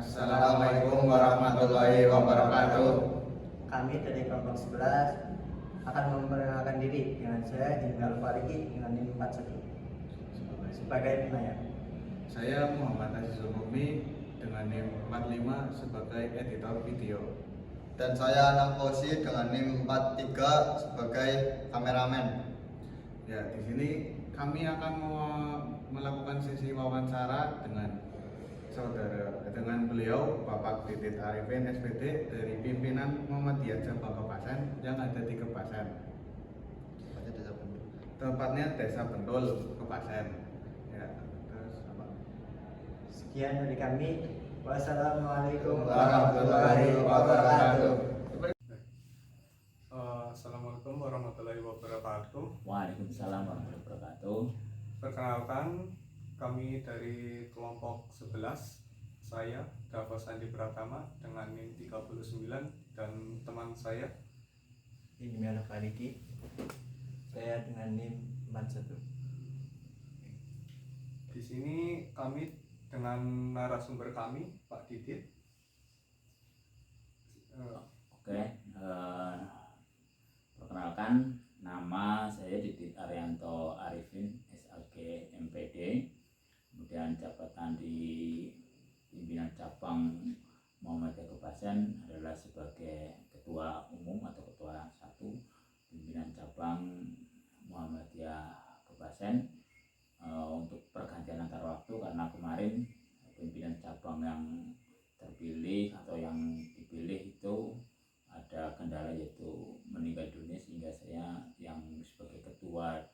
Assalamualaikum warahmatullahi wabarakatuh. Kami dari kelompok 11 akan memperkenalkan diri dengan saya Jinal Fariki dengan NIM 41 sebagai penanya. Saya Muhammad Azizul Mukmi dengan NIM 45 sebagai editor video. Dan saya Anam Fauzi dengan NIM 43 sebagai kameramen. Ya, di sini kami akan melakukan sesi wawancara dengan beliau Bapak Didit Arifin SPD dari pimpinan Muhammadiyah Cabang Kepasen yang ada di Kepasen. Tempatnya Desa Bentul, Kepasen. Ya, terus apa? Sekian dari kami. Wassalamualaikum warahmatullahi wabarakatuh. Assalamualaikum warahmatullahi wabarakatuh. Waalaikumsalam warahmatullahi wabarakatuh. Perkenalkan, kami dari kelompok 11. Saya Dava Sandi Pratama dengan NIM 39 dan teman saya Jinal Fariki. Saya dengan NIM 41. Di sini kami dengan narasumber kami Pak Didit. Oke, perkenalkan, nama saya Didit Arianto Arifin SLG MPD, kemudian jabatan di pimpinan cabang Muhammadiyah Kepasen adalah sebagai ketua umum atau ketua 1 pimpinan cabang Muhammadiyah Kepasen. Untuk pergantian antar waktu karena kemarin pimpinan cabang yang terpilih atau yang dipilih itu ada kendala yaitu meninggal dunia, sehingga saya yang sebagai ketua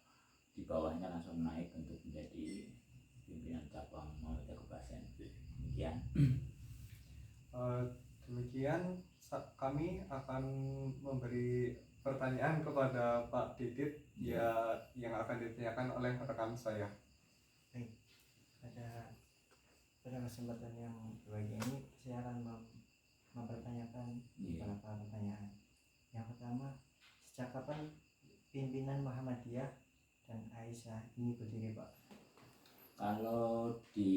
di bawahnya langsung naik untuk menjadi pimpinan cabang Muhammadiyah Kepasen. Demikian. Demikian kami akan memberi pertanyaan kepada Pak Didit ya, yang akan ditanyakan oleh rekan saya. Baik, pada kesempatan yang baik ini saya akan mempertanyakan beberapa pertanyaan. Yang pertama, sejak kapan pimpinan Muhammadiyah dan Aisyah ini berdiri, Pak? Kalau di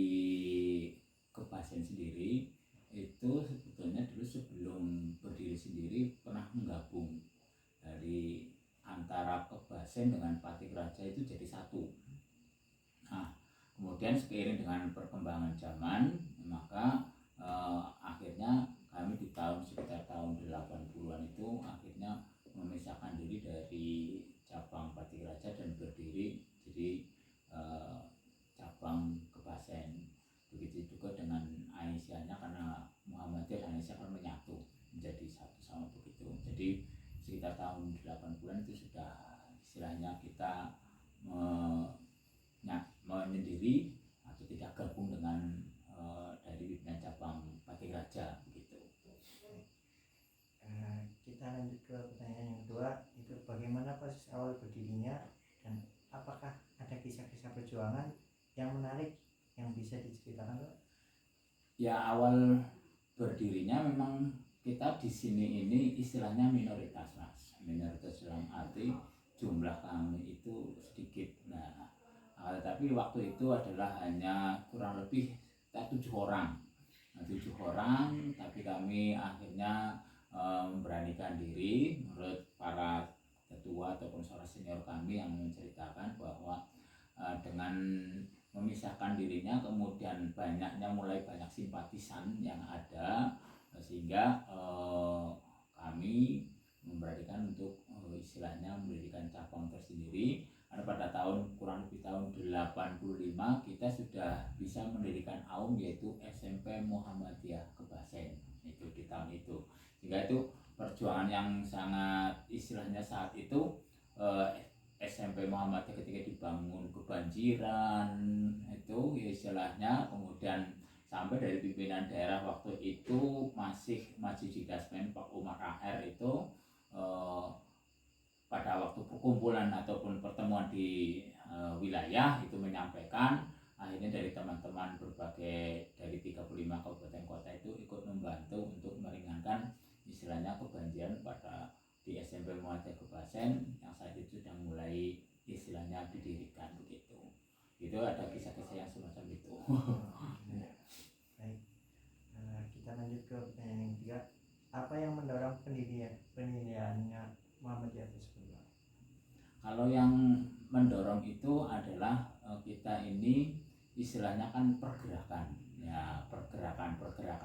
Kepasen sendiri itu sebetulnya dulu sebelum berdiri sendiri pernah menggabung dari antara Kepasen dengan Patik Raja itu jadi satu. Nah, kemudian seiring dengan perkembangan zaman maka akhirnya kami di sekitar tahun 80-an itu akhirnya memisahkan diri dari cabang Patik Raja dan berdiri jadi cabang Kepasen. Begitu juga dengan Aisyahnya, karena Muhammadiyah dan Aisyah kan menyatu menjadi satu sama begitu. Jadi sekitar tahun 80-an itu sudah istilahnya kita menyendiri atau tidak gabung dengan dari pimpinan cabang Patik Raja begitu. Kita lanjut ke pertanyaan yang kedua, itu bagaimana proses awal berdirinya dan apakah ada kisah-kisah perjuangan yang menarik yang bisa diceritakan, Pak? Ya, awal berdirinya memang kita di sini ini istilahnya minoritas, Mas. Minoritas dalam arti jumlah kami itu sedikit. Nah, tapi waktu itu adalah hanya kurang lebih 7 orang. Nah, 7 orang, tapi kami akhirnya memberanikan diri menurut para ketua ataupun seorang senior kami yang menceritakan bahwa dengan memisahkan dirinya kemudian mulai banyak simpatisan yang ada, sehingga kami memberanikan untuk istilahnya mendirikan cabang tersendiri. Karena pada kurang lebih tahun 85 kita sudah bisa mendirikan AUM, yaitu SMP Muhammadiyah Kepasen itu di tahun itu. Sehingga itu perjuangan yang sangat istilahnya saat itu SMP Muhammadiyah ketika dibangun kebanjiran itu istilahnya, kemudian sampai dari pimpinan daerah waktu itu masih Maji Dasmen Pak Umar AR itu pada waktu perkumpulan ataupun pertemuan di wilayah itu menyampaikan, akhirnya dari teman-teman berbagai dari 35 kabupaten kota itu ikut membantu untuk meringankan istilahnya kebanjiran pada di SMP Muhammadiyah Kepasen yang saat itu sudah mulai istilahnya didirikan begitu. Itu ada kisah-kisah yang semacam itu. Baik, ke pertanyaan yang ketiga, apa yang mendorong pendiriannya Muhammadiyah tersebut? Kalau yang mendorong itu adalah kita ini istilahnya kan pergerakan, ya pergerakan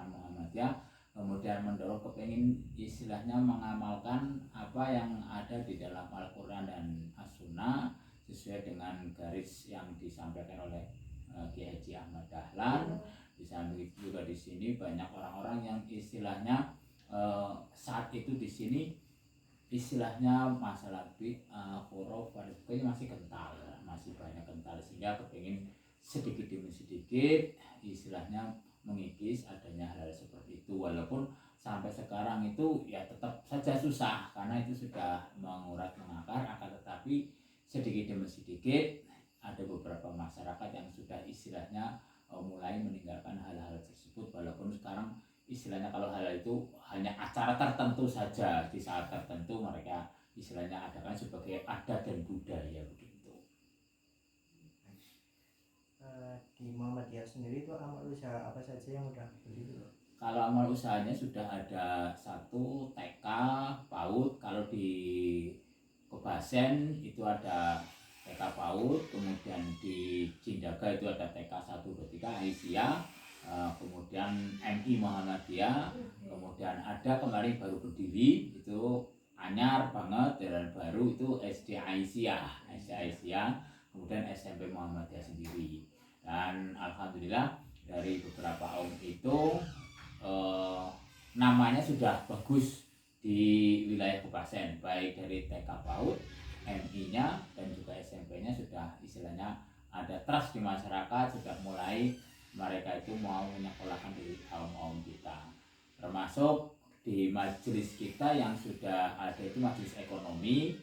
Muhammadiyah, kemudian mendorong kepengin istilahnya mengamalkan apa yang ada di dalam Al-Quran dan As-Sunnah sesuai dengan garis yang disampaikan oleh Kiai Haji Ahmad Dahlan. Di samping itu juga di sini banyak orang-orang yang istilahnya saat itu di sini istilahnya masalah huruf ini masih kental, masih banyak kental, sehingga kepingin sedikit demi sedikit istilahnya mengikis adanya hal seperti itu, walaupun sampai sekarang itu ya tetap saja susah karena itu sudah mengurat mengakar, akan tetapi sedikit demi sedikit ada beberapa masyarakat yang sudah istilahnya mulai meninggalkan hal-hal tersebut, walaupun sekarang istilahnya kalau hal itu hanya acara tertentu saja, di saat tertentu mereka istilahnya adakan sebagai adat dan budaya begitu. Di Muhammadiyah sendiri itu amal usaha apa saja yang udah berdiri? Kalau amal usahanya sudah ada 1 TK PAUD, kalau di Kebasen itu ada TK PAUD, kemudian di Cindaga itu ada TK 1, 2, 3 Aisyah, kemudian MI Muhammadiyah, kemudian ada kemarin baru berdiri itu anyar banget dan baru itu SD Aisyah, kemudian SMP Muhammadiyah sendiri. Dan alhamdulillah dari beberapa itu namanya sudah bagus di wilayah Kebasen, baik dari TK PAUD, MI-nya dan juga SMP-nya sudah istilahnya ada trust di masyarakat, sudah mulai mereka itu mau menyekolahkan dari kaum kita, termasuk di majelis kita yang sudah ada itu majelis ekonomi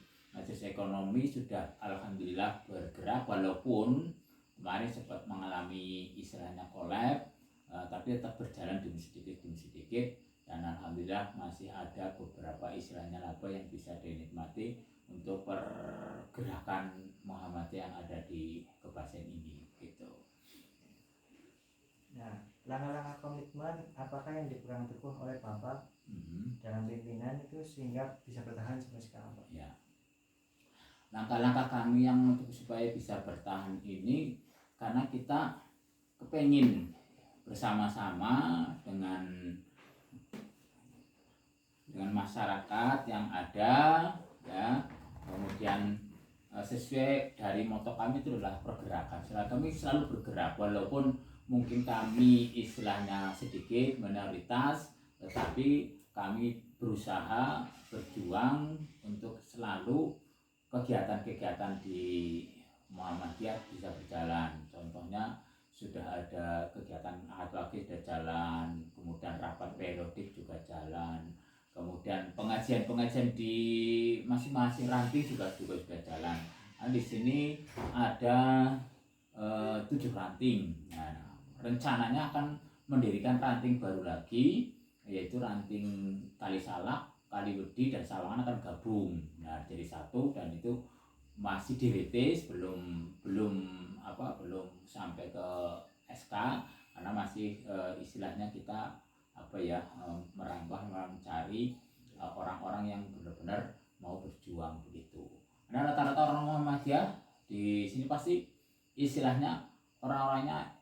sudah alhamdulillah bergerak, walaupun kemarin sempat mengalami istilahnya kolab, tapi tetap berjalan demi sedikit, dan alhamdulillah masih ada beberapa istilahnya laba yang bisa dinikmati untuk pergerakan Muhammadiyah yang ada di Kebasen ini gitu. Nah, langkah-langkah komitmen apakah yang dipegang teguh oleh Bapak dalam pimpinan itu sehingga bisa bertahan sampai sekarang, Pak? Ya, langkah-langkah kami yang untuk supaya bisa bertahan ini karena kita kepengin bersama-sama dengan masyarakat yang ada, ya, kemudian sesuai dari moto kami itu adalah pergerakan. Kami selalu bergerak, walaupun mungkin kami istilahnya sedikit minoritas, tetapi kami berusaha berjuang untuk selalu kegiatan-kegiatan di Muhammadiyah bisa berjalan. Contohnya sudah ada kegiatan ahad wakil sudah jalan, kemudian rapat periodik juga jalan, kemudian pengajian di masing-masing ranting juga sudah jalan. Nah, di sini ada 7 ranting. Nah, rencananya akan mendirikan ranting baru lagi, yaitu ranting Kalisalak, Kaliwedi dan Sawangan akan gabung. Nah, jadi 1, dan itu masih diretis, belum sampai ke SK karena masih istilahnya kita merambah mencari orang-orang yang benar-benar mau berjuang begitu. Nah, rata-rata orang Muhammadiyah di sini pasti istilahnya orang-orangnya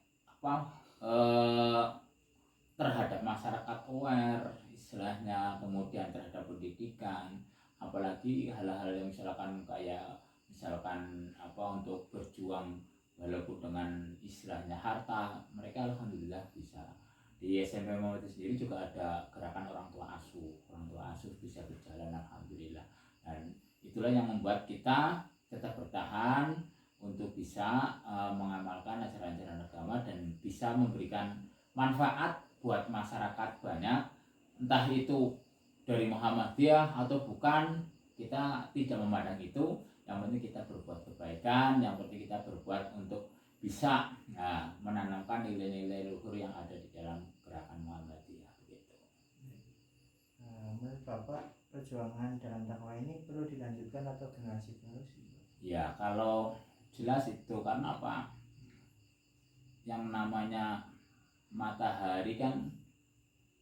terhadap masyarakat aware istilahnya, kemudian terhadap pendidikan, apalagi hal-hal yang misalkan untuk berjuang walaupun dengan istilahnya harta, mereka alhamdulillah bisa. Di SMP Muhammadiyah sendiri juga ada gerakan orang tua asuh bisa berjalan alhamdulillah, dan itulah yang membuat kita tetap bertahan untuk bisa mengamalkan ajaran-ajaran agama dan bisa memberikan manfaat buat masyarakat banyak, entah itu dari Muhammadiyah atau bukan, kita tidak memandang itu. Yang penting kita berbuat kebaikan, yang penting kita berbuat untuk bisa menanamkan nilai-nilai luhur yang ada di dalam gerakan Muhammadiyah begitu. Menurut Bapak, perjuangan dalam dakwah ini perlu dilanjutkan atau generasi penerus? Ya, kalau jelas itu karena apa? Yang namanya matahari kan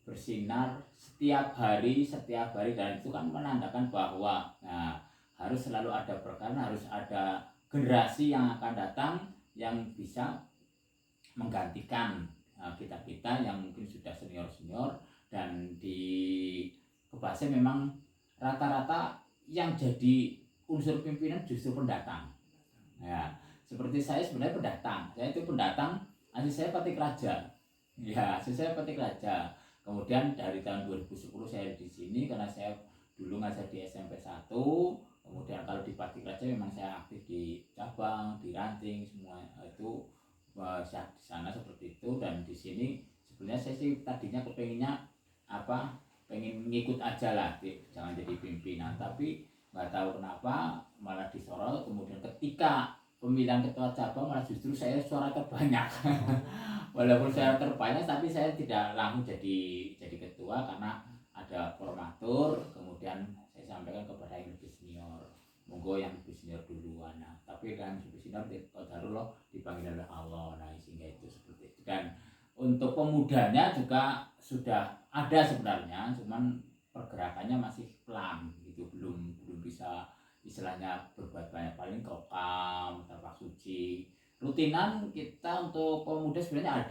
bersinar setiap hari dan itu kan menandakan bahwa harus selalu ada berkah, harus ada generasi yang akan datang yang bisa menggantikan kita-kita yang mungkin sudah senior dan di Kebase memang rata-rata yang jadi unsur pimpinan justru pendatang. Ya, seperti saya sebenarnya pendatang. Saya itu pendatang, asli saya Petik Raja. Ya, asli saya Petik Raja. Kemudian dari tahun 2010 saya di sini karena saya dulu ngajar di SMP 1. Kemudian kalau di Petik Raja memang saya aktif di cabang, di ranting, semua itu saya di sana seperti itu. Dan di sini sebenarnya saya sih tadinya kepenginnya pengen ngikut aja lah, jangan jadi pimpinan, tapi nggak tahu kenapa malah disorot. Kemudian ketika pemilihan ketua cabang malah justru saya suara terbanyak. Walaupun saya terbanyak tapi saya tidak langsung jadi ketua karena ada formatur. Kemudian saya sampaikan kepada yang lebih senior, monggo yang lebih senior duluan. Nah, tapi yang lebih senior qadarullah dipanggil oleh Allah. Nah, sehingga itu seperti itu. Dan untuk pemudanya juga sudah ada sebenarnya, cuman pergerakannya masih pelan gitu, belum bisa istilahnya berbuat banyak, paling kokam, tapak suci. Rutinan kita untuk pemuda sebenarnya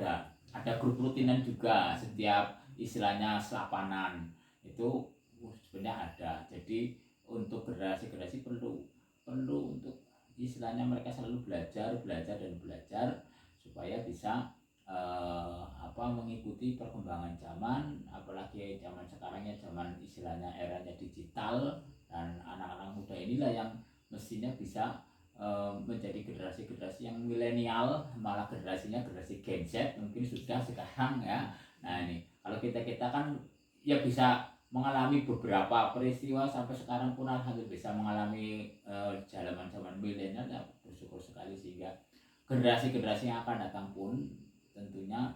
ada grup rutinan juga setiap istilahnya selapanan itu sebenarnya ada. Jadi untuk generasi perlu untuk istilahnya mereka selalu belajar supaya bisa mengikuti perkembangan zaman, apalagi zaman sekarangnya zaman istilahnya eranya digital, dan anak-anak muda inilah yang mestinya bisa menjadi generasi yang milenial, malah generasi Gen Z mungkin sudah sekarang ya. Nah ini kalau kita kan ya bisa mengalami beberapa peristiwa sampai sekarang pun alhamdulillah bisa mengalami zaman milenial ya, bersyukur sekali. Sehingga generasi yang akan datang pun tentunya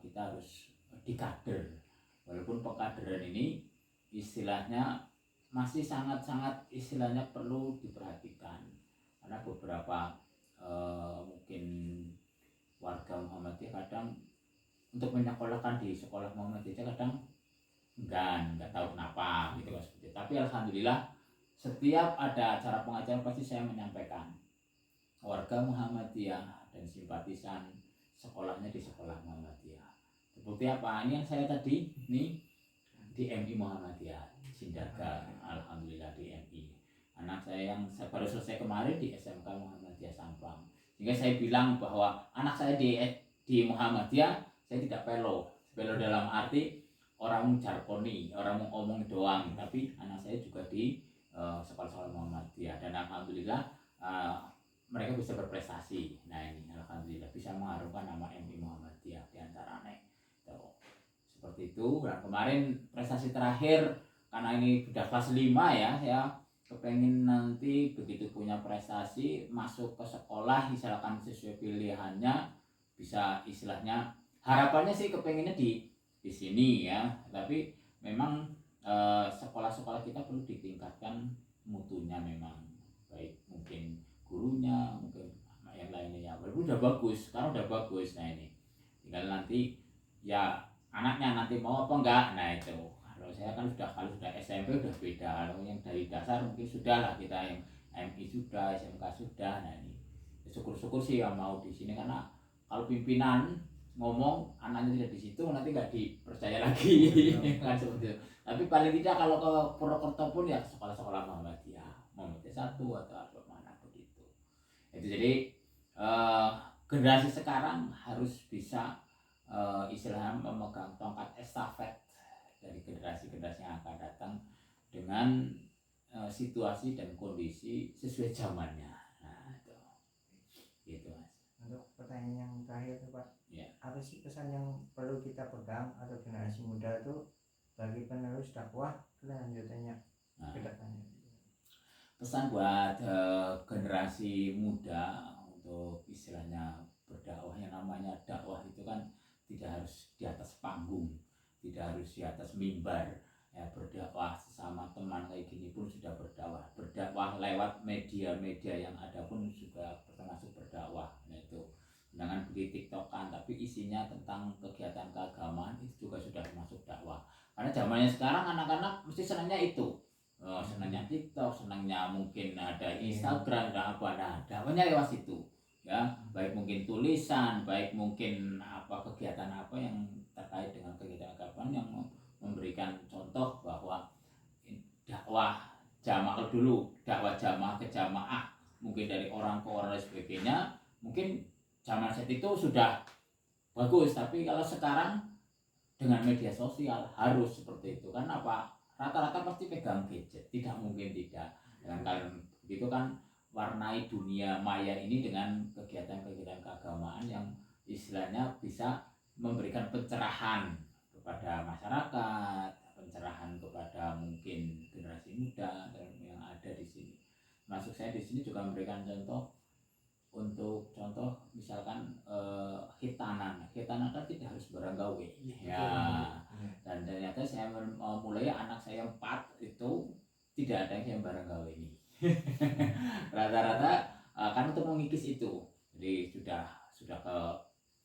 kita harus dikader, walaupun pekaderan ini istilahnya masih sangat istilahnya perlu diperhatikan karena beberapa mungkin warga Muhammadiyah kadang untuk menyekolahkan di sekolah Muhammadiyah kadang nggak tahu kenapa gitu kan seperti itu. Tapi alhamdulillah setiap ada acara pengajaran pasti saya menyampaikan warga Muhammadiyah dan simpatisan sekolahnya di sekolah Muhammadiyah seperti apa. Ini yang saya tadi ini di MI Muhammadiyah Sindaga, alhamdulillah di MI. Anak saya yang baru selesai kemarin di SMK Muhammadiyah Sampang, sehingga saya bilang bahwa anak saya di Muhammadiyah saya tidak pelo dalam arti orang jarkoni, orang ngomong doang, tapi anak saya juga di sekolah Muhammadiyah dan alhamdulillah mereka bisa berprestasi. Nah ini alhamdulillah bisa mengharumkan nama MI Muhammadiyah di antaranya. Seperti itu. Dan kemarin prestasi terakhir karena ini sudah kelas 5 ya, saya kepengen nanti begitu punya prestasi masuk ke sekolah misalkan sesuai pilihannya bisa istilahnya harapannya sih kepengennya di sini ya, tapi memang sekolah-sekolah kita perlu ditingkatkan mutunya, memang baik mungkin gurunya, mungkin yang lainnya ya, walaupun udah bagus, sekarang udah bagus. Nah ini tinggal nanti ya anaknya nanti mau apa enggak. Nah itu kalau saya kan kalau sudah SMP udah beda, kalau yang dari dasar mungkin sudah lah, kita yang MI sudah, SMK sudah. Nah ini syukur-syukur sih yang mau di sini, karena kalau pimpinan ngomong anaknya tidak di situ nanti nggak dipercaya lagi kan seperti itu. Tapi paling tidak kalau ke Purwokerto pun ya sekolah-sekolah Muhammadiyah 1 atau mana begitu. Itu jadi generasi sekarang harus bisa istilahnya memegang tongkat estafet dari generasi-generasi yang akan datang dengan situasi dan kondisi sesuai zamannya. Nah itu gitu Mas. Untuk pertanyaan yang terakhir tuh Pak, ya. Apa sih pesan yang perlu kita pegang atau generasi muda itu bagi penerus dakwah kelanjutannya ke depannya? Pesan buat generasi muda untuk istilahnya berdakwah, yang namanya dakwah itu kan tidak harus di atas panggung, tidak harus di atas mimbar ya. Berdakwah sesama teman kayak gini pun sudah berdakwah lewat media-media yang ada pun juga termasuk berdakwah. Nah itu jangan beli tiktokan tapi isinya tentang kegiatan keagamaan, itu juga sudah termasuk dakwah. Karena zamannya sekarang anak-anak mesti senangnya itu. Senangnya TikTok, senangnya mungkin ada Instagram, ada apa, nah dakwahnya lewat situ. Ya, baik mungkin tulisan, baik mungkin apa kegiatan apa yang terkait dengan kegiatan agama yang memberikan contoh bahwa dakwah jamaah dulu, dakwah jamaah ke jamaah, mungkin dari orang ke orang dan sebagainya, mungkin zaman saat itu sudah bagus, tapi kalau sekarang dengan media sosial harus seperti itu kan apa, rata-rata pasti pegang gadget, tidak mungkin tidak. Dan kalau begitu kan warnai dunia maya ini dengan kegiatan-kegiatan keagamaan yang istilahnya bisa memberikan pencerahan kepada masyarakat, pencerahan kepada mungkin generasi muda yang ada di sini. Masuk saya di sini juga memberikan contoh untuk contoh misalkan khitanan kan tidak harus barang gawe ya. Dan ternyata saya mulai anak saya 4 itu tidak ada yang barang gawe ini. Rata-rata kan untuk mengikis itu, jadi sudah ke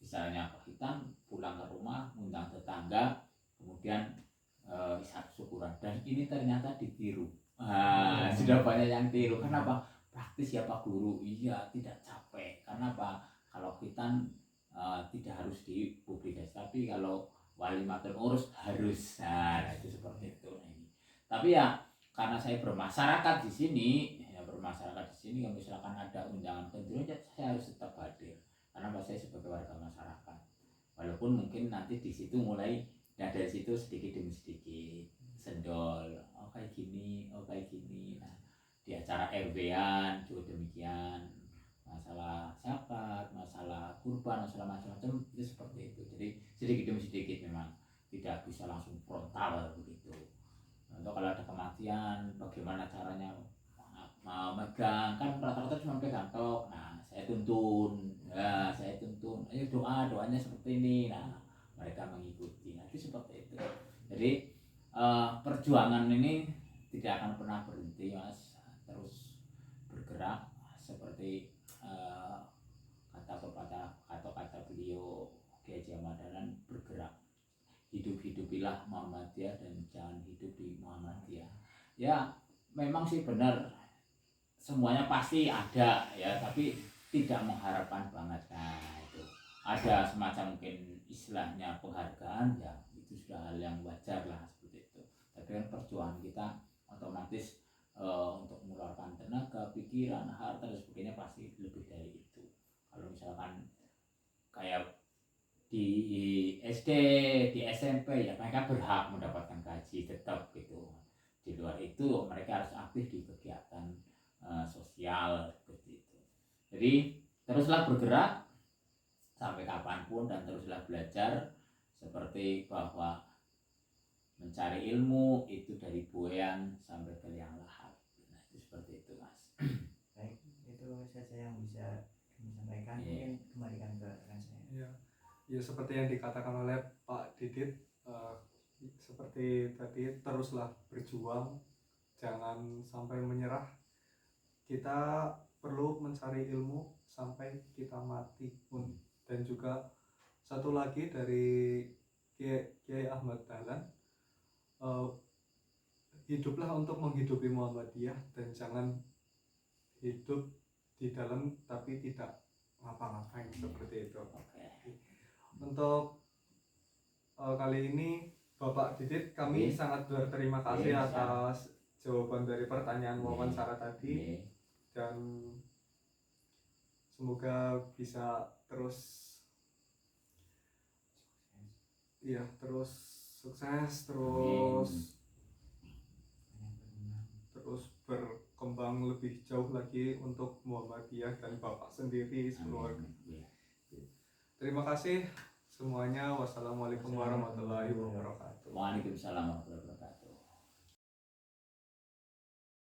misalnya ke khitan, pulang ke rumah ngundang tetangga, kemudian isap syukuran, dan ini ternyata ditiru. Sudah banyak yang tiru. Kenapa? Praktis ya Pak Guru. Iya, tidak capek. Karena apa? Kalau khitan tidak harus dipublikasi, tapi kalau walimatul urus harus. Nah, itu seperti itu. Nah, ini. Tapi ya karena saya bermasyarakat di sini, kalau misalkan ada undangan penting, saya harus tetap hadir. Karena saya sebagai warga masyarakat. Walaupun mungkin nanti di situ mulai, nah dari situ sedikit demi sedikit sendol, kayak gini. Nah, di acara RW-an juga demikian, masalah zakat, masalah kurban, masalah macam-macam itu seperti itu. Jadi sedikit demi sedikit, memang tidak bisa langsung frontal begitu. Untuk kalau ada kematian, bagaimana caranya memegang, kan rata-rata cuma pegang tok. Nah, saya tuntun, ayo doanya seperti ini. Nah, mereka mengikuti. Nah, itu seperti itu. Jadi perjuangan ini tidak akan pernah berhenti, Mas. Terus bergerak seperti kata beliau Kiai Haji Ahmad Dahlan, bergerak. Hidupilah Muhammadiyah dan jangan hidup di Muhammadiyah. Ya, memang sih benar. Semuanya pasti ada ya, tapi tidak mengharapkan banget. Nah, itu ada semacam mungkin istilahnya penghargaan, ya itu sudah hal yang wajar lah seperti itu. Tapi kan perjuangan kita otomatis untuk mengeluarkan tenaga, pikiran, harta dan sebagainya pasti lebih dari itu. Kalau misalkan kayak di SD, di SMP, ya mereka berhak mendapatkan gaji tetap gitu. Di luar itu mereka harus aktif di kegiatan sosial seperti itu. Jadi teruslah bergerak sampai kapanpun dan teruslah belajar, seperti bahwa mencari ilmu itu dari buayan sampai ke liang lahat. Nah, itu seperti itu, Mas. Baik, itu saja yang bisa kami sampaikan. Mungkin kembalikan ke rekan saya. Ya seperti yang dikatakan oleh Pak Didit, seperti tadi, teruslah berjuang, jangan sampai menyerah. Kita perlu mencari ilmu sampai kita mati pun. Dan juga satu lagi dari Kiai Ahmad Dahlan, hiduplah untuk menghidupi Muhammadiyah dan jangan hidup di dalam tapi tidak ngapa-ngapain, seperti itu. Untuk kali ini Bapak Didit, kami sangat berterima kasih atas jawaban dari pertanyaan wawancara tadi, dan semoga bisa terus sukses, terus berkembang lebih jauh lagi untuk Muhammadiyah dan Bapak sendiri sekeluarga. Terima kasih semuanya. Wassalamualaikum warahmatullahi wabarakatuh. Waalaikumsalam warahmatullahi wabarakatuh.